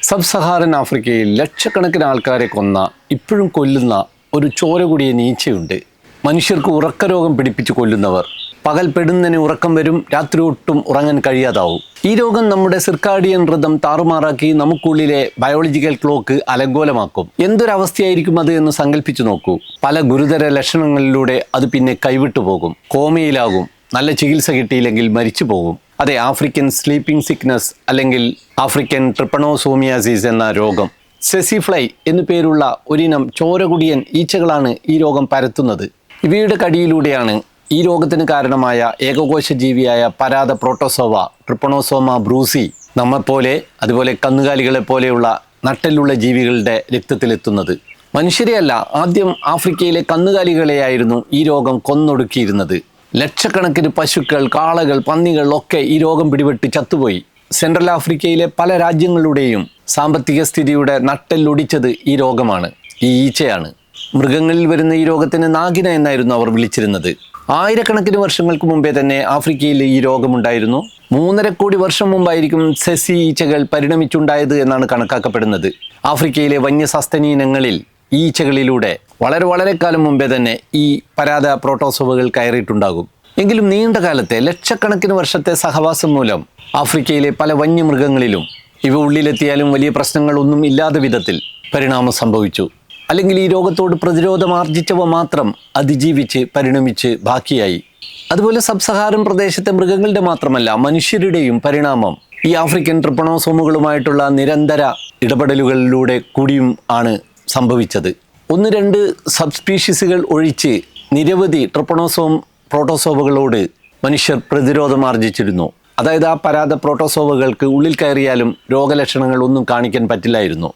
Sub Saharan ആഫ്രിക്കയിൽ ലക്ഷക്കണക്കിന് ആൾക്കാരെ കൊന്ന ഇപ്പോഴും കൊല്ലുന്ന ഒരു ചോര കൂടിയ നീച്ചയുണ്ട്. മനുഷ്യർക്ക് ഉറക്കരോഗം പിടിപ്പിച്ച് കൊല്ലുന്നവർ. പകൽ പെടുന്നതിന് ഉറക്കം വരും, രാത്രി ഒട്ടും ഉറങ്ങാൻ കഴിയാതാവും. ഈ രോഗം നമ്മുടെ സിർക്കാഡിയൻ ഋതം താറുമാറാക്കി നമുക്കുള്ളിലെ ബയോളജിക്കൽ ക്ലോക്ക് അലങ്കോലമാക്കും. എന്തൊരവസ്ഥയായിരിക്കും അത് എന്ന് സങ്കല്പിച്ചു നോക്കൂ. പല ഗുരുതര ലക്ഷണങ്ങളിലൂടെ അത് പിന്നെ കൈവിട്ടു പോകും, കോമയിലാകും, നല്ല ചികിത്സ കിട്ടിയില്ലെങ്കിൽ മരിച്ചു പോകും. അതെ, ആഫ്രിക്കൻ സ്ലീപ്പിംഗ് സിക്നസ് അല്ലെങ്കിൽ ആഫ്രിക്കൻ ട്രിപ്പണോസോമിയാസിസ് എന്ന രോഗം. സെസിഫ്ലൈ എന്നു പേരുള്ള ഒരിനം ചോരകുടിയൻ ഈച്ചകളാണ് ഈ രോഗം പരത്തുന്നത്. ഇവയുടെ കടിയിലൂടെയാണ് ഈ രോഗത്തിന് കാരണമായ ഏകകോശ ജീവിയായ പരാത പ്രോട്ടോസോവ ട്രിപ്പണോസോമ ബ്രൂസി നമ്മെപ്പോലെ അതുപോലെ കന്നുകാലികളെ പോലെയുള്ള നട്ടെല്ലുള്ള ജീവികളുടെ രക്തത്തിലെത്തുന്നത്. മനുഷ്യരെയല്ല, ആദ്യം ആഫ്രിക്കയിലെ കന്നുകാലികളെയായിരുന്നു ഈ രോഗം കൊന്നൊടുക്കിയിരുന്നത്. ലക്ഷക്കണക്കിന് പശുക്കൾ, കാളകൾ, പന്നികൾ ഒക്കെ ഈ രോഗം പിടിപെട്ട് ചത്തുപോയി. സെൻട്രൽ ആഫ്രിക്കയിലെ പല രാജ്യങ്ങളുടെയും സാമ്പത്തിക സ്ഥിതിയുടെ നട്ടെല്ലൊടിച്ചത് ഈ രോഗമാണ്, ഈ ഈച്ചയാണ്. മൃഗങ്ങളിൽ വരുന്ന ഈ രോഗത്തിന് നാഗിന എന്നായിരുന്നു അവർ വിളിച്ചിരുന്നത്. ആയിരക്കണക്കിന് വർഷങ്ങൾക്ക് മുമ്പേ തന്നെ ആഫ്രിക്കയിൽ ഈ രോഗമുണ്ടായിരുന്നു. 3.5 കോടി വർഷം മുമ്പായിരിക്കും സെസി ഈച്ചകൾ പരിണമിച്ചുണ്ടായത് എന്നാണ് കണക്കാക്കപ്പെടുന്നത്. ആഫ്രിക്കയിലെ വന്യസസ്തനീനങ്ങളിൽ ഈ ഈച്ചകളിലൂടെ വളരെ കാലം മുമ്പേ തന്നെ ഈ പരാത പ്രോട്ടോസോവകൾ കയറിയിട്ടുണ്ടാകും. എങ്കിലും നീണ്ട കാലത്തെ ലക്ഷക്കണക്കിന് വർഷത്തെ സഹവാസം മൂലം ആഫ്രിക്കയിലെ പല വന്യമൃഗങ്ങളിലും ഇവ ഉള്ളിലെത്തിയാലും വലിയ പ്രശ്നങ്ങളൊന്നും ഇല്ലാത്ത വിധത്തിൽ പരിണാമം സംഭവിച്ചു. അല്ലെങ്കിൽ ഈ രോഗത്തോട് പ്രതിരോധം ആർജിച്ചവ മാത്രം അതിജീവിച്ച് പരിണമിച്ച് ബാക്കിയായി. അതുപോലെ സബ് സഹാറൻ പ്രദേശത്തെ മൃഗങ്ങളുടെ മാത്രമല്ല മനുഷ്യരുടെയും പരിണാമം ഈ ആഫ്രിക്കൻ ട്രിപ്പണോസോമുകളുമായിട്ടുള്ള നിരന്തര ഇടപെടലുകളിലൂടെ കൂടിയും ആണ് സംഭവിച്ചത്. 1-2 സബ് സ്പീഷീസുകൾ ഒഴിച്ച് നിരവധി പ്രോട്ടോസോവകളോട് മനുഷ്യർ പ്രതിരോധം ആർജിച്ചിരുന്നു. അതായത് ആ പരാത പ്രോട്ടോസോവകൾക്ക് ഉള്ളിൽ കയറിയാലും രോഗലക്ഷണങ്ങൾ ഒന്നും കാണിക്കാൻ പറ്റില്ലായിരുന്നു.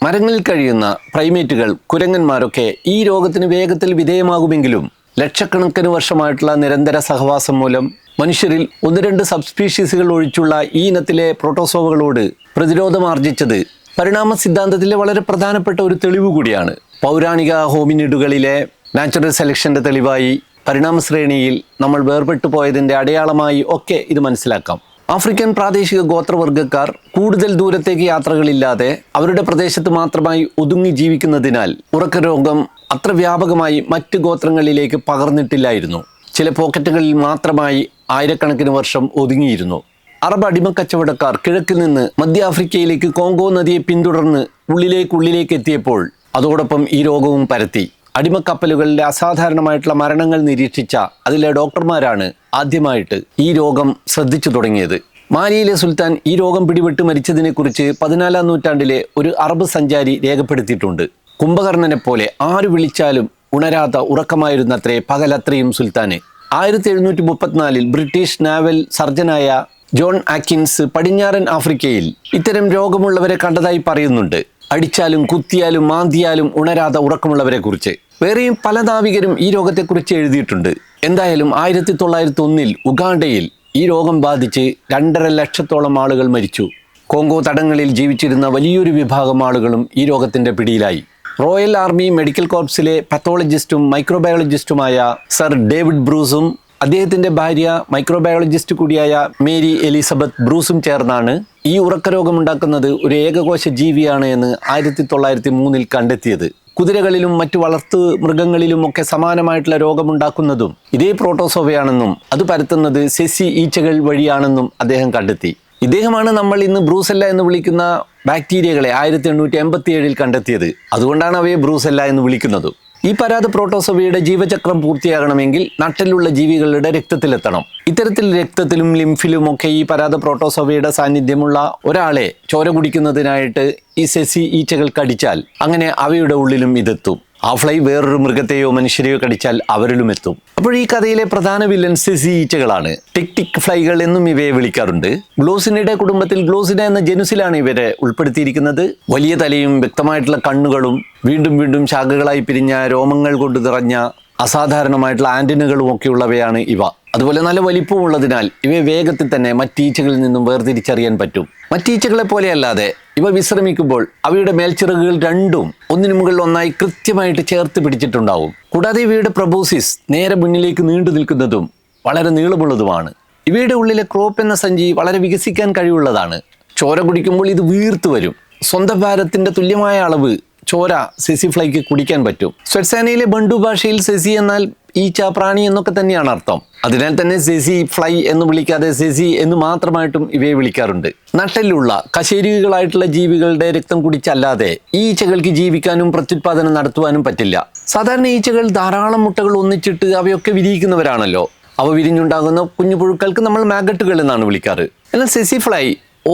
മരങ്ങളിൽ കഴിയുന്ന പ്രൈമേറ്റുകൾ, കുരങ്ങന്മാരൊക്കെ ഈ രോഗത്തിന് വേഗത്തിൽ വിധേയമാകുമെങ്കിലും ലക്ഷക്കണക്കിന് വർഷമായിട്ടുള്ള നിരന്തര സഹവാസം മൂലം മനുഷ്യരിൽ 1-2 സബ് സ്പീഷീസുകൾ ഒഴിച്ചുള്ള ഈ ഇനത്തിലെ പ്രോട്ടോസോവകളോട് പ്രതിരോധം ആർജിച്ചത് പരിണാമ സിദ്ധാന്തത്തിലെ വളരെ പ്രധാനപ്പെട്ട ഒരു തെളിവ് കൂടിയാണ്. പൗരാണിക ഹോമിനിഡുകളിലെ നാച്ചുറൽ സെലക്ഷൻ്റെ തെളിവായി, പരിണാമ ശ്രേണിയിൽ നമ്മൾ വേർപെട്ടു പോയതിൻ്റെ അടയാളമായി ഒക്കെ ഇത് മനസ്സിലാക്കാം. ആഫ്രിക്കൻ പ്രാദേശിക ഗോത്രവർഗ്ഗക്കാർ കൂടുതൽ ദൂരത്തേക്ക് യാത്രകളില്ലാതെ അവരുടെ പ്രദേശത്ത് മാത്രമായി ഒതുങ്ങി ജീവിക്കുന്നതിനാൽ ഉറക്കരോഗം അത്ര വ്യാപകമായി മറ്റ് ഗോത്രങ്ങളിലേക്ക് പകർന്നിട്ടില്ലായിരുന്നു. ചില പോക്കറ്റുകളിൽ മാത്രമായി ആയിരക്കണക്കിന് വർഷം ഒതുങ്ങിയിരുന്നു. അറബ് അടിമക്കച്ചവടക്കാർ കിഴക്കിൽ നിന്ന് മധ്യ ആഫ്രിക്കയിലേക്ക് കോങ്കോ നദിയെ പിന്തുടർന്ന് ഉള്ളിലേക്ക് എത്തിയപ്പോൾ അതോടൊപ്പം ഈ രോഗവും പരത്തി. അടിമക്കപ്പലുകളിലെ അസാധാരണമായിട്ടുള്ള മരണങ്ങൾ നിരീക്ഷിച്ച അതിലെ ഡോക്ടർമാരാണ് ആദ്യമായിട്ട് ഈ രോഗം ശ്രദ്ധിച്ചു തുടങ്ങിയത്. മാലിയിലെ സുൽത്താൻ ഈ രോഗം പിടിപെട്ട് മരിച്ചതിനെക്കുറിച്ച് 14-ാം നൂറ്റാണ്ടിലെ ഒരു അറബ് സഞ്ചാരി രേഖപ്പെടുത്തിയിട്ടുണ്ട്. കുംഭകർണനെ പോലെ ആര് വിളിച്ചാലും ഉണരാത്ത ഉറക്കമായിരുന്നത്രേ പകലത്രയും സുൽത്താന്. 1734 ബ്രിട്ടീഷ് നാവൽ സർജനായ ജോൺ ആക്കിൻസ് പടിഞ്ഞാറൻ ആഫ്രിക്കയിൽ ഇത്തരം രോഗമുള്ളവരെ കണ്ടതായി പറയുന്നുണ്ട്. അടിച്ചാലും കുത്തിയാലും മാന്തിയാലും ഉണരാതെ ഉറക്കമുള്ളവരെ കുറിച്ച്. വേറെയും പല നാവികരും ഈ രോഗത്തെക്കുറിച്ച് എഴുതിയിട്ടുണ്ട്. എന്തായാലും 1901 ഉഗാണ്ടയിൽ ഈ രോഗം ബാധിച്ച് 2.5 ലക്ഷത്തോളം ആളുകൾ മരിച്ചു. കോങ്കോ തടങ്ങളിൽ ജീവിച്ചിരുന്ന വലിയൊരു വിഭാഗം ആളുകളും ഈ രോഗത്തിൻ്റെ പിടിയിലായി. റോയൽ ആർമി മെഡിക്കൽ കോർപ്സിലെ പത്തോളജിസ്റ്റും മൈക്രോബയോളജിസ്റ്റുമായ സർ ഡേവിഡ് ബ്രൂസും അദ്ദേഹത്തിൻ്റെ ഭാര്യ മൈക്രോബയോളജിസ്റ്റ് കൂടിയായ മേരി എലിസബത്ത് ബ്രൂസും ചേർന്നാണ് ഈ ഉറക്കരോഗമുണ്ടാക്കുന്നത് ഒരു ഏകകോശ ജീവിയാണ് എന്ന് 1903 കണ്ടെത്തിയത്. കുതിരകളിലും മറ്റു വളർത്തു മൃഗങ്ങളിലുമൊക്കെ സമാനമായിട്ടുള്ള രോഗമുണ്ടാക്കുന്നതും ഇതേ പ്രോട്ടോസോവയാണെന്നും അത് പരത്തുന്നത് സെസി ഈച്ചകൾ വഴിയാണെന്നും അദ്ദേഹം കണ്ടെത്തി. ഇദ്ദേഹമാണ് നമ്മൾ ഇന്ന് ബ്രൂസെല്ല എന്ന് വിളിക്കുന്ന ബാക്ടീരിയകളെ 1887 കണ്ടെത്തിയത്. അതുകൊണ്ടാണ് അവയെ ബ്രൂസെല്ല എന്ന് വിളിക്കുന്നത്. ഈ പരാത പ്രോട്ടോസോവയുടെ ജീവചക്രം പൂർത്തിയാകണമെങ്കിൽ നട്ടെല്ലുള്ള ജീവികളുടെ രക്തത്തിലെത്തണം. ഇത്തരത്തിൽ രക്തത്തിലും ലിംഫിലുമൊക്കെ ഈ പരാത പ്രോട്ടോസോവയുടെ സാന്നിധ്യമുള്ള ഒരാളെ ചോര കുടിക്കുന്നതിനായിട്ട് ഈ സെസി ഈച്ചകൾ കടിച്ചാൽ അങ്ങനെ അവയുടെ ഉള്ളിലും ഇതെത്തും. ആ ഫ്ലൈ വേറൊരു മൃഗത്തെയോ മനുഷ്യരെയോ കടിച്ചാൽ അവരിലും എത്തും. അപ്പോൾ ഈ കഥയിലെ പ്രധാന വില്ലൻ സെസി ഈച്ചകളാണ്. ടിക് ഫ്ലൈകൾ എന്നും ഇവയെ വിളിക്കാറുണ്ട്. ഗ്ലോസിനിയുടെ കുടുംബത്തിൽ ഗ്ലോസിന എന്ന ജനുസിലാണ് ഇവരെ ഉൾപ്പെടുത്തിയിരിക്കുന്നത്. വലിയ തലയും വ്യക്തമായിട്ടുള്ള കണ്ണുകളും വീണ്ടും ശാഖകളായി പിരിഞ്ഞ രോമങ്ങൾ കൊണ്ട് നിറഞ്ഞ അസാധാരണമായിട്ടുള്ള ആന്റിനകളും ഒക്കെ ഉള്ളവയാണ് ഇവ. അതുപോലെ നല്ല വലിപ്പമുള്ളതിനാൽ ഇവയെ വേഗത്തിൽ തന്നെ മറ്റീച്ചകളിൽ നിന്നും വേർതിരിച്ചറിയാൻ പറ്റും. മറ്റീച്ചകളെ പോലെയല്ലാതെ ഇവ വിശ്രമിക്കുമ്പോൾ അവയുടെ മേൽച്ചിറകുകൾ രണ്ടും ഒന്നിനു മുകളിൽ ഒന്നായി കൃത്യമായിട്ട് ചേർത്ത് പിടിച്ചിട്ടുണ്ടാവും. കൂടാതെ ഇവയുടെ പ്രൊബോസിസ് നേരെ മുന്നിലേക്ക് നീണ്ടു നിൽക്കുന്നതും വളരെ നീളമുള്ളതുമാണ്. ഇവയുടെ ഉള്ളിലെ ക്രോപ്പ് എന്ന സഞ്ചി വളരെ വികസിക്കാൻ കഴിവുള്ളതാണ്. ചോര കുടിക്കുമ്പോൾ ഇത് വീർത്തു വരും. സ്വന്തം ഭാരത്തിന്റെ തുല്യമായ അളവ് ചോര സെസി ഫ്ലൈക്ക് കുടിക്കാൻ പറ്റും. സ്വറ്റ്സാനയിലെ ബണ്ടു ഭാഷയിൽ സെസി എന്നാൽ ഈച്ച, പ്രാണി എന്നൊക്കെ തന്നെയാണ് അർത്ഥം. അതിനാൽ തന്നെ സെസി ഫ്ലൈ എന്ന് വിളിക്കാതെ സെസി എന്ന് മാത്രമായിട്ടും ഇവയെ വിളിക്കാറുണ്ട്. നട്ടെല്ലുള്ള കശേരുകികളായിട്ടുള്ള ജീവികളുടെ രക്തം കുടിച്ചല്ലാതെ ഈ ഈച്ചകൾക്ക് ജീവിക്കാനും പ്രത്യുത്പാദനം നടത്തുവാനും പറ്റില്ല. സാധാരണ ഈച്ചകൾ ധാരാളം മുട്ടകൾ ഒന്നിച്ചിട്ട് അവയൊക്കെ വിരിയിക്കുന്നവരാണല്ലോ. അവ വിരിഞ്ഞുണ്ടാകുന്ന കുഞ്ഞു പുഴുക്കൾക്ക് നമ്മൾ മാഗട്ടുകൾ എന്നാണ് വിളിക്കാറ്. എന്നാൽ സെസി ഫ്ലൈ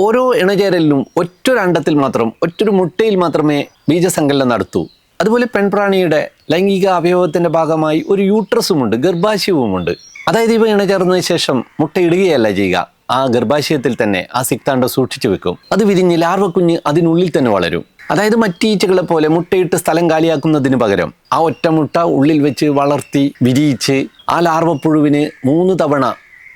ഓരോ ഇണചേരലിലും ഒറ്റൊരു അണ്ടത്തിൽ മാത്രം, ഒറ്റൊരു മുട്ടയിൽ മാത്രമേ ബീജസങ്കലനം നടത്തൂ. അതുപോലെ പെൺപ്രാണിയുടെ ലൈംഗിക അവയവത്തിന്റെ ഭാഗമായി ഒരു യൂട്രസുമുണ്ട്, ഗർഭാശയവുമുണ്ട്. അതായത് ഇവ ഇണചേർന്നതിന് ശേഷം മുട്ടയിടുകയല്ല ചെയ്യുക, ആ ഗർഭാശയത്തിൽ തന്നെ ആ സിക്താണ്ഡം സൂക്ഷിച്ചു വെക്കും. അത് വിരിഞ്ഞ് ലാർവ കുഞ്ഞ് അതിനുള്ളിൽ തന്നെ വളരും. അതായത് മറ്റു ഈച്ചകളെ പോലെ മുട്ടയിട്ട് സ്ഥലം കാലിയാക്കുന്നതിന് പകരം ആ ഒറ്റ മുട്ട ഉള്ളിൽ വെച്ച് വളർത്തി വിരിയിച്ച് ആ ലാർവ പുഴുവിന് 3 തവണ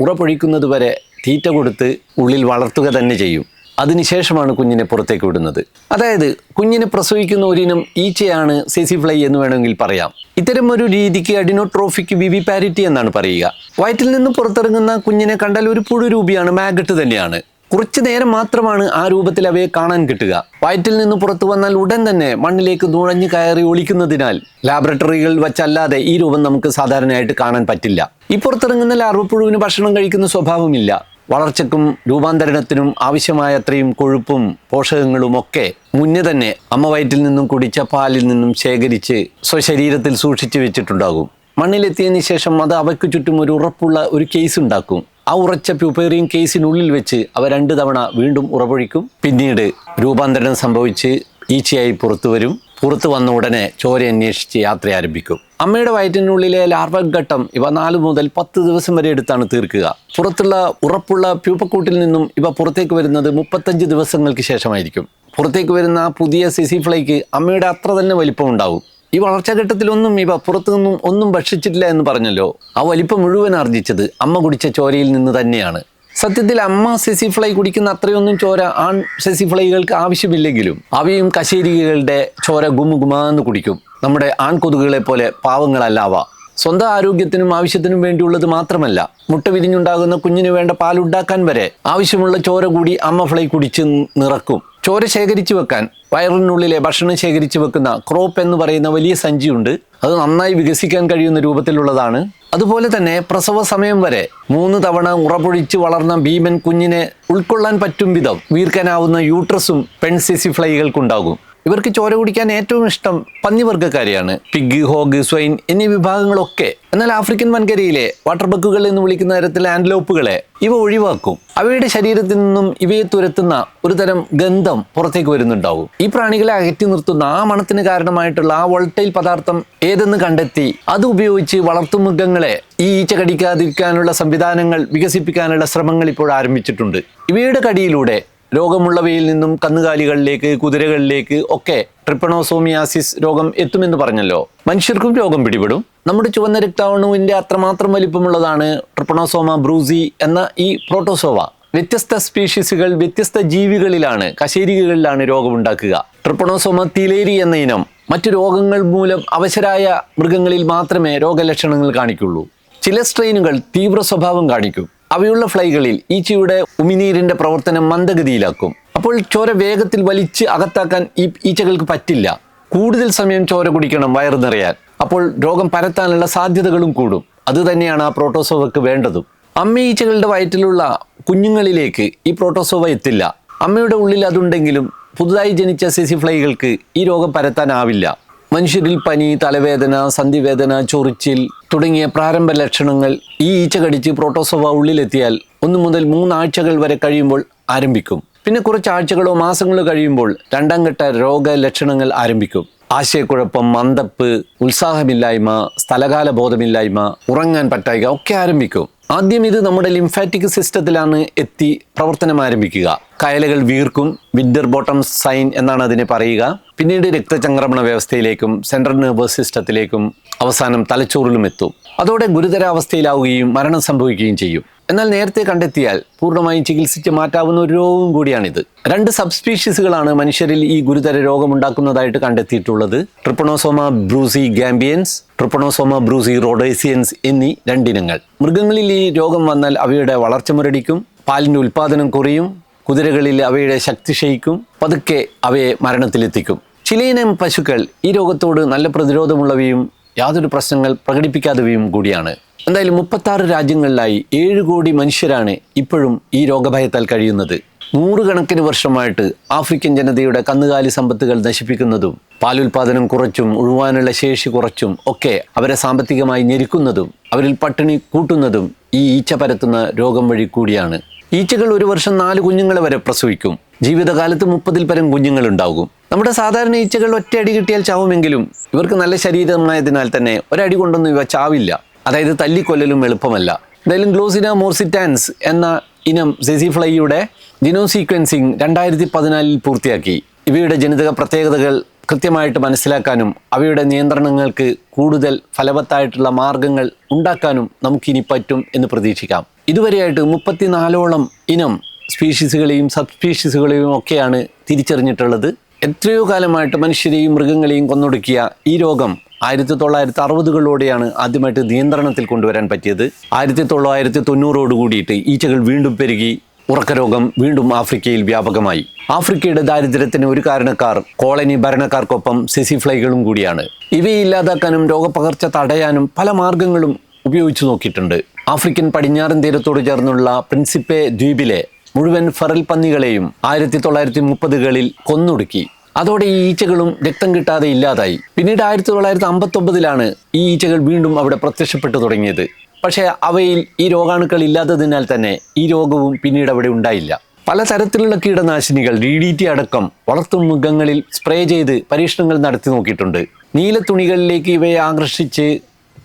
ഉറപ്പൊഴിക്കുന്നത് വരെ തീറ്റ കൊടുത്ത് ഉള്ളിൽ വളർത്തുക തന്നെ ചെയ്യും. അതിനുശേഷമാണ് കുഞ്ഞിനെ പുറത്തേക്ക് വിടുന്നത്. അതായത് കുഞ്ഞിനെ പ്രസവിക്കുന്ന ഒരിനം ഈച്ചയാണ് സെസി ഫ്ലൈ എന്ന് വേണമെങ്കിൽ പറയാം. ഇത്തരം ഒരു രീതിക്ക് അഡിനോട്രോഫിക് വിവിപാരിറ്റി എന്നാണ് പറയുക. വയറ്റിൽ നിന്ന് പുറത്തിറങ്ങുന്ന കുഞ്ഞിനെ കണ്ടാൽ ഒരു പുഴുരൂപിയാണ്, മാഗട്ട് തന്നെയാണ്. കുറച്ചു നേരം മാത്രമാണ് ആ രൂപത്തിൽ അവയെ കാണാൻ കിട്ടുക. വയറ്റിൽ നിന്ന് പുറത്തു വന്നാൽ ഉടൻ തന്നെ മണ്ണിലേക്ക് നുഴഞ്ഞു കയറി ഒളിക്കുന്നതിനാൽ ലാബറട്ടറികൾ വച്ചല്ലാതെ ഈ രൂപം നമുക്ക് സാധാരണയായിട്ട് കാണാൻ പറ്റില്ല. ഈ പുറത്തിറങ്ങുന്ന ലാർവപ്പുഴുവിന് ഭക്ഷണം കഴിക്കുന്ന സ്വഭാവമില്ല. വളർച്ചയ്ക്കും രൂപാന്തരണത്തിനും ആവശ്യമായ അത്രയും കൊഴുപ്പും പോഷകങ്ങളും ഒക്കെ മുന്നേ തന്നെ അമ്മ വയറ്റിൽ നിന്നും കുടിച്ച പാലിൽ നിന്നും ശേഖരിച്ച് സ്വശരീരത്തിൽ സൂക്ഷിച്ചു വെച്ചിട്ടുണ്ടാകും. മണ്ണിലെത്തിയതിന് ശേഷം അത് അവയ്ക്ക് ചുറ്റും ഒരു ഉറപ്പുള്ള ഒരു കേസ് ഉണ്ടാക്കും. ആ ഉറച്ച പ്യൂപ്പേറിയൻ കേസിനുള്ളിൽ വെച്ച് അവ 2 തവണ വീണ്ടും ഉറപൊഴിക്കും. പിന്നീട് രൂപാന്തരണം സംഭവിച്ച് ഈച്ചയായി പുറത്തു വരും. പുറത്തു വന്ന ഉടനെ ചോര അന്വേഷിച്ച് യാത്ര ആരംഭിക്കും. അമ്മയുടെ വയറ്റിനുള്ളിലെ ലാർവൽ ഘട്ടം ഇവ 4 മുതൽ 10 ദിവസം വരെ എടുത്താണ് തീർക്കുക. പുറത്തുള്ള ഉറപ്പുള്ള പ്യൂപ്പക്കൂട്ടിൽ നിന്നും ഇവ പുറത്തേക്ക് വരുന്നത് 35 ദിവസങ്ങൾക്ക് ശേഷമായിരിക്കും. പുറത്തേക്ക് വരുന്ന പുതിയ സെസി ഫ്ലൈക്ക് അമ്മയുടെ അത്ര തന്നെ വലിപ്പം ഉണ്ടാവും. ഈ വളർച്ചാഘട്ടത്തിലൊന്നും ഇവ പുറത്തു നിന്നും ഒന്നും ഭക്ഷിച്ചിട്ടില്ല എന്ന് പറഞ്ഞല്ലോ. ആ വലിപ്പം മുഴുവൻ ആർജിച്ചത് അമ്മ കുടിച്ച ചോരയിൽ നിന്ന് തന്നെയാണ്. സത്യത്തിൽ അമ്മ സെസി ഫ്ലൈ കുടിക്കുന്ന അത്രയൊന്നും ചോര ആൺ സെസി ഫ്ലൈകൾക്ക് ആവശ്യമില്ലെങ്കിലും അവയും കശേരികളുടെ ചോര ഗുമുഗുമാന്ന് കുടിക്കും. നമ്മുടെ ആൺകൊതുകുകളെ പോലെ പാവങ്ങളല്ല അവ. സ്വന്തം ആരോഗ്യത്തിനും ആവശ്യത്തിനും വേണ്ടിയുള്ളത് മാത്രമല്ല, മുട്ട വിരിഞ്ഞുണ്ടാകുന്ന കുഞ്ഞിന് വേണ്ട പാലുണ്ടാക്കാൻ വരെ ആവശ്യമുള്ള ചോര കൂടി അമ്മ ഫ്ലൈ കുടിച്ച് നിറക്കും. ചോര ശേഖരിച്ചു വെക്കാൻ വയറിനുള്ളിലെ ഭക്ഷണം ശേഖരിച്ചു വെക്കുന്ന ക്രോപ്പ് എന്ന് പറയുന്ന വലിയ സഞ്ചിയുണ്ട്. അത് നന്നായി വികസിക്കാൻ കഴിയുന്ന രൂപത്തിലുള്ളതാണ്. അതുപോലെ തന്നെ പ്രസവ സമയം വരെ 3 തവണ ഉറപൊഴിച്ച് വളർന്ന ഭീമൻ കുഞ്ഞിനെ ഉൾക്കൊള്ളാൻ പറ്റും വിധം വീർക്കാനാവുന്ന യൂട്രസും പെൺസെസി ഫ്ലൈകൾക്കുണ്ടാകും. ഇവർക്ക് ചോര കുടിക്കാൻ ഏറ്റവും ഇഷ്ടം പന്നിവർഗ്ഗക്കാരെയാണ്. പിഗ്, ഹോഗ്, സ്വൈൻ എന്നീ വിഭാഗങ്ങളൊക്കെ. എന്നാൽ ആഫ്രിക്കൻ വൻകരയിലെ വാട്ടർ ബക്കുകൾ എന്ന് വിളിക്കുന്ന തരത്തിലെ ആൻഡ്ലോപ്പുകളെ ഇവ ഒഴിവാക്കും. അവയുടെ ശരീരത്തിൽ നിന്നും ഇവയെ തുരത്തുന്ന ഒരു തരം ഗന്ധം പുറത്തേക്ക് വരുന്നുണ്ടാവും. ഈ പ്രാണികളെ അകറ്റി നിർത്തുന്ന ആ മണത്തിന് കാരണമായിട്ടുള്ള ആ വോൾട്ടൈൽ പദാർത്ഥം ഏതെന്ന് കണ്ടെത്തി അത് ഉപയോഗിച്ച് വളർത്തുമൃഗങ്ങളെ ഈ ഈച്ച കടിക്കാതിരിക്കാനുള്ള സംവിധാനങ്ങൾ വികസിപ്പിക്കാനുള്ള ശ്രമങ്ങൾ ഇപ്പോൾ ആരംഭിച്ചിട്ടുണ്ട്. ഇവയുടെ കടിയിലൂടെ രോഗമുള്ളവയിൽ നിന്നും കന്നുകാലികളിലേക്ക്, കുതിരകളിലേക്ക് ഒക്കെ ട്രിപ്പണോസോമിയാസിസ് രോഗം എത്തുമെന്ന് പറഞ്ഞല്ലോ. മനുഷ്യർക്കും രോഗം പിടിപെടും. നമ്മുടെ ചുവന്ന രക്താണുവിൻ്റെ അത്രമാത്രം വലിപ്പമുള്ളതാണ് ട്രിപ്പണോസോമ ബ്രൂസി എന്ന ഈ പ്രോട്ടോസോവ. വ്യത്യസ്ത സ്പീഷീസുകൾ വ്യത്യസ്ത ജീവികളിലാണ്, കശേരികളിലാണ് രോഗമുണ്ടാക്കുക. ട്രിപ്പണോസോമ തിലേരി എന്ന ഇനം മറ്റു രോഗങ്ങൾ മൂലം അവശരായ മൃഗങ്ങളിൽ മാത്രമേ രോഗലക്ഷണങ്ങൾ കാണിക്കുള്ളൂ. ചില സ്ട്രെയിനുകൾ തീവ്ര സ്വഭാവം കാണിക്കും. അവയുള്ള ഫ്ലൈകളിൽ ഈച്ചയുടെ ഉമിനീരിന്റെ പ്രവർത്തനം മന്ദഗതിയിലാക്കും. അപ്പോൾ ചോര വേഗത്തിൽ വലിച്ച് അകത്താക്കാൻ ഈ ഈച്ചകൾക്ക് പറ്റില്ല. കൂടുതൽ സമയം ചോര കുടിക്കണം വയറ് നിറയാൻ. അപ്പോൾ രോഗം പരത്താനുള്ള സാധ്യതകളും കൂടും. അതുതന്നെയാണ് ആ പ്രോട്ടോസോവയ്ക്ക് വേണ്ടതും. അമ്മ ഈച്ചകളുടെ വയറ്റിലുള്ള കുഞ്ഞുങ്ങളിലേക്ക് ഈ പ്രോട്ടോസോവ എത്തില്ല. അമ്മയുടെ ഉള്ളിൽ അതുണ്ടെങ്കിലും പുതുതായി ജനിച്ച സെസി ഫ്ലൈകൾക്ക് ഈ രോഗം പരത്താനാവില്ല. മനുഷ്യരിൽ പനി, തലവേദന, സന്ധിവേദന, ചൊറിച്ചിൽ തുടങ്ങിയ പ്രാരംഭ ലക്ഷണങ്ങൾ ഈ ഈച്ച കടിച്ച് പ്രോട്ടോസോവ ഉള്ളിലെത്തിയാൽ 1 മുതൽ 3 ആഴ്ചകൾ വരെ കഴിയുമ്പോൾ ആരംഭിക്കും. പിന്നെ കുറച്ച് ആഴ്ചകളോ മാസങ്ങളോ കഴിയുമ്പോൾ 2ാം ഘട്ട രോഗലക്ഷണങ്ങൾ ആരംഭിക്കും. ആശയക്കുഴപ്പം, മന്ദപ്പ്, ഉത്സാഹമില്ലായ്മ, സ്ഥലകാല ബോധമില്ലായ്മ, ഉറങ്ങാൻ പറ്റായ്ക ഒക്കെ ആരംഭിക്കും. ആദ്യം ഇത് നമ്മുടെ ലിംഫാറ്റിക് സിസ്റ്റത്തിലാണ് എത്തി പ്രവർത്തനം ആരംഭിക്കുക. കയലുകൾ വീർക്കും. വിന്റർ ബോട്ടം സൈൻ എന്നാണ് അതിനെ പറയുക. പിന്നീട് രക്തചംക്രമണ വ്യവസ്ഥയിലേക്കും സെൻട്രൽ നെർവസ് സിസ്റ്റത്തിലേക്കും അവസാനം തലച്ചോറിലും എത്തും. അതോടെ ഗുരുതരാവസ്ഥയിലാവുകയും മരണം സംഭവിക്കുകയും ചെയ്യും. എന്നാൽ നേരത്തെ കണ്ടെത്തിയാൽ പൂർണ്ണമായും ചികിത്സിച്ച് മാറ്റാവുന്ന ഒരു രോഗവും കൂടിയാണിത്. 2 സബ് സ്പീഷീസുകളാണ് മനുഷ്യരിൽ ഈ ഗുരുതര രോഗമുണ്ടാക്കുന്നതായിട്ട് കണ്ടെത്തിയിട്ടുള്ളത്. Trypanosoma brucei gambiense, Trypanosoma brucei rhodesiense എന്നീ 2 ഇനങ്ങൾ. മൃഗങ്ങളിൽ ഈ രോഗം വന്നാൽ അവയുടെ വളർച്ച മുരടിക്കും, പാലിൻ്റെ ഉൽപ്പാദനം കുറയും, കുതിരകളിൽ അവയുടെ ശക്തി ക്ഷയിക്കും, പതുക്കെ അവയെ മരണത്തിലെത്തിക്കും. ചിലയിനം പശുക്കൾ ഈ രോഗത്തോട് നല്ല പ്രതിരോധമുള്ളവയും യാതൊരു പ്രശ്നങ്ങൾ പ്രകടിപ്പിക്കാത്തവയും കൂടിയാണ്. എന്തായാലും 36 രാജ്യങ്ങളിലായി 7 കോടി മനുഷ്യരാണ് ഇപ്പോഴും ഈ രോഗഭയത്താൽ കഴിയുന്നത്. 100 കണക്കിന് വർഷമായിട്ട് ആഫ്രിക്കൻ ജനതയുടെ കന്നുകാലി സമ്പത്തുകൾ നശിപ്പിക്കുന്നതും പാലുൽപാദനം കുറച്ചും ഉഴുവാനുള്ള ശേഷി കുറച്ചും ഒക്കെ അവരെ സാമ്പത്തികമായി ഞെരുക്കുന്നതും അവരിൽ പട്ടിണി കൂട്ടുന്നതും ഈ ഈച്ച പരത്തുന്ന രോഗം വഴി കൂടിയാണ്. ഈച്ചകൾ ഒരു വർഷം 4 കുഞ്ഞുങ്ങളെ വരെ പ്രസവിക്കും. ജീവിതകാലത്ത് 30-ൽ പരം കുഞ്ഞുങ്ങളുണ്ടാകും. നമ്മുടെ സാധാരണ ഈച്ചകൾ ഒറ്റയടി കിട്ടിയാൽ ചാവുമെങ്കിലും ഇവർക്ക് നല്ല ശരീരമായതിനാൽ തന്നെ ഒരടി കൊണ്ടൊന്നും ഇവ ചാവില്ല. അതായത് തല്ലിക്കൊല്ലലും എളുപ്പമല്ല. എന്തായാലും ഗ്ലോസിന മോർസിറ്റാൻസ് എന്ന ഇനം സെസിഫ്ലൈയുടെ ജിനോം സീക്വൻസിങ് 2014 പൂർത്തിയാക്കി. ഇവയുടെ ജനിതക പ്രത്യേകതകൾ കൃത്യമായിട്ട് മനസ്സിലാക്കാനും അവയുടെ നിയന്ത്രണങ്ങൾക്ക് കൂടുതൽ ഫലവത്തായിട്ടുള്ള മാർഗങ്ങൾ ഉണ്ടാക്കാനും നമുക്കിനി പറ്റും എന്ന് പ്രതീക്ഷിക്കാം. ഇതുവരെയായിട്ട് 34ഓളം ഇനം സ്പീഷീസുകളെയും സബ് സ്പീഷീസുകളെയും ഒക്കെയാണ് തിരിച്ചറിഞ്ഞിട്ടുള്ളത്. എത്രയോ കാലമായിട്ട് മനുഷ്യരെയും മൃഗങ്ങളെയും കൊന്നൊടുക്കിയ ഈ രോഗം 1960കളോടെയാണ് ആദ്യമായിട്ട് നിയന്ത്രണത്തിൽ കൊണ്ടുവരാൻ പറ്റിയത്. 1990 കൂടിയിട്ട് ഈച്ചകൾ വീണ്ടും പെരുകി ഉറക്കരോഗം വീണ്ടും ആഫ്രിക്കയിൽ വ്യാപകമായി. ആഫ്രിക്കയുടെ ദാരിദ്ര്യത്തിന് ഒരു കാരണക്കാർ കോളനി ഭരണക്കാർക്കൊപ്പം സെസിഫ്ലൈകളും കൂടിയാണ്. ഇവയെ ഇല്ലാതാക്കാനും രോഗപകർച്ച തടയാനും പല മാർഗങ്ങളും ഉപയോഗിച്ചു നോക്കിയിട്ടുണ്ട്. ആഫ്രിക്കൻ പടിഞ്ഞാറൻ തീരത്തോട് ചേർന്നുള്ള പ്രിൻസിപ്പെ ദ്വീപിലെ മുഴുവൻ ഫെറൽ പന്നികളെയും 1930കളിൽ കൊന്നൊടുക്കി. അതോടെ ഈ ഈച്ചകളും രക്തം കിട്ടാതെ ഇല്ലാതായി. പിന്നീട് 1959ലാണ് ഈ ഈച്ചകൾ വീണ്ടും അവിടെ പ്രത്യക്ഷപ്പെട്ടു തുടങ്ങിയത്. പക്ഷേ അവയിൽ ഈ രോഗാണുക്കൾ ഇല്ലാത്തതിനാൽ തന്നെ ഈ രോഗവും പിന്നീട് അവിടെ ഉണ്ടായില്ല. പലതരത്തിലുള്ള കീടനാശിനികൾ DDT അടക്കം വളർത്തുമൃഗങ്ങളിൽ സ്പ്രേ ചെയ്ത് പരീക്ഷണങ്ങൾ നടത്തി നോക്കിയിട്ടുണ്ട്. നീല തുണികളിലേക്ക് ഇവയെ ആകർഷിച്ച്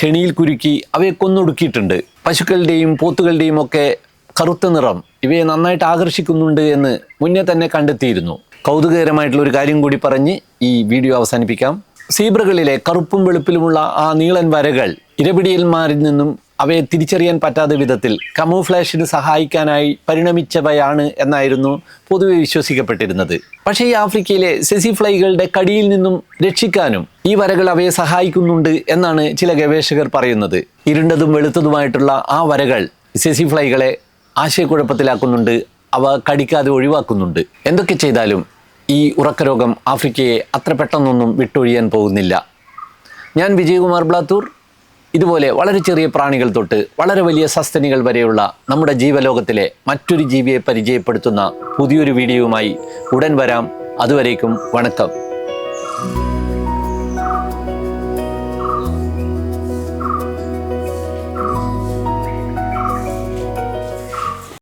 കെണിയിൽ കുരുക്കി അവയെ കൊന്നൊടുക്കിയിട്ടുണ്ട്. പശുക്കളുടെയും പോത്തുകളുടെയും ഒക്കെ കറുത്ത നിറം ഇവയെ നന്നായിട്ട് ആകർഷിക്കുന്നുണ്ട് എന്ന് മുന്നേ തന്നെ കണ്ടെത്തിയിരുന്നു. കൗതുകകരമായിട്ടുള്ള ഒരു കാര്യം കൂടി പറഞ്ഞ് ഈ വീഡിയോ അവസാനിപ്പിക്കാം. സീബ്രകളിലെ കറുപ്പും വെളുപ്പിലുമുള്ള ആ നീളൻ വരകൾ ഇരപിടിയന്മാരിൽ നിന്നും അവയെ തിരിച്ചറിയാൻ പറ്റാത്ത വിധത്തിൽ കമൂഫ്ലാഷിന് സഹായിക്കാനായി പരിണമിച്ചവയാണ് എന്നായിരുന്നു പൊതുവെ വിശ്വസിക്കപ്പെട്ടിരുന്നത്. പക്ഷേ ഈ ആഫ്രിക്കയിലെ സെസിഫ്ലൈകളുടെ കടിയിൽ നിന്നും രക്ഷിക്കാനും ഈ വരകൾ അവയെ സഹായിക്കുന്നുണ്ട് എന്നാണ് ചില ഗവേഷകർ പറയുന്നത്. ഇരുണ്ടതും വെളുത്തതുമായിട്ടുള്ള ആ വരകൾ സെസിഫ്ലൈകളെ ആശയക്കുഴപ്പത്തിലാക്കുന്നുണ്ട്, അവ കടിക്കാതെ ഒഴിവാക്കുന്നുണ്ട്. എന്തൊക്കെ ചെയ്താലും ഈ ഉറക്കരോഗം ആഫ്രിക്കയെ അത്ര പെട്ടെന്നൊന്നും വിട്ടൊഴിയാൻ പോകുന്നില്ല. ഞാൻ വിജയകുമാർ ബ്ലാത്തൂർ. ഇതുപോലെ വളരെ ചെറിയ പ്രാണികൾ തൊട്ട് വളരെ വലിയ സസ്തനികൾ വരെയുള്ള നമ്മുടെ ജീവലോകത്തിലെ മറ്റൊരു ജീവിയെ പരിചയപ്പെടുത്തുന്ന പുതിയൊരു വീഡിയോയുമായി ഉടൻ വരാം. അതുവരേക്കും വണക്കം.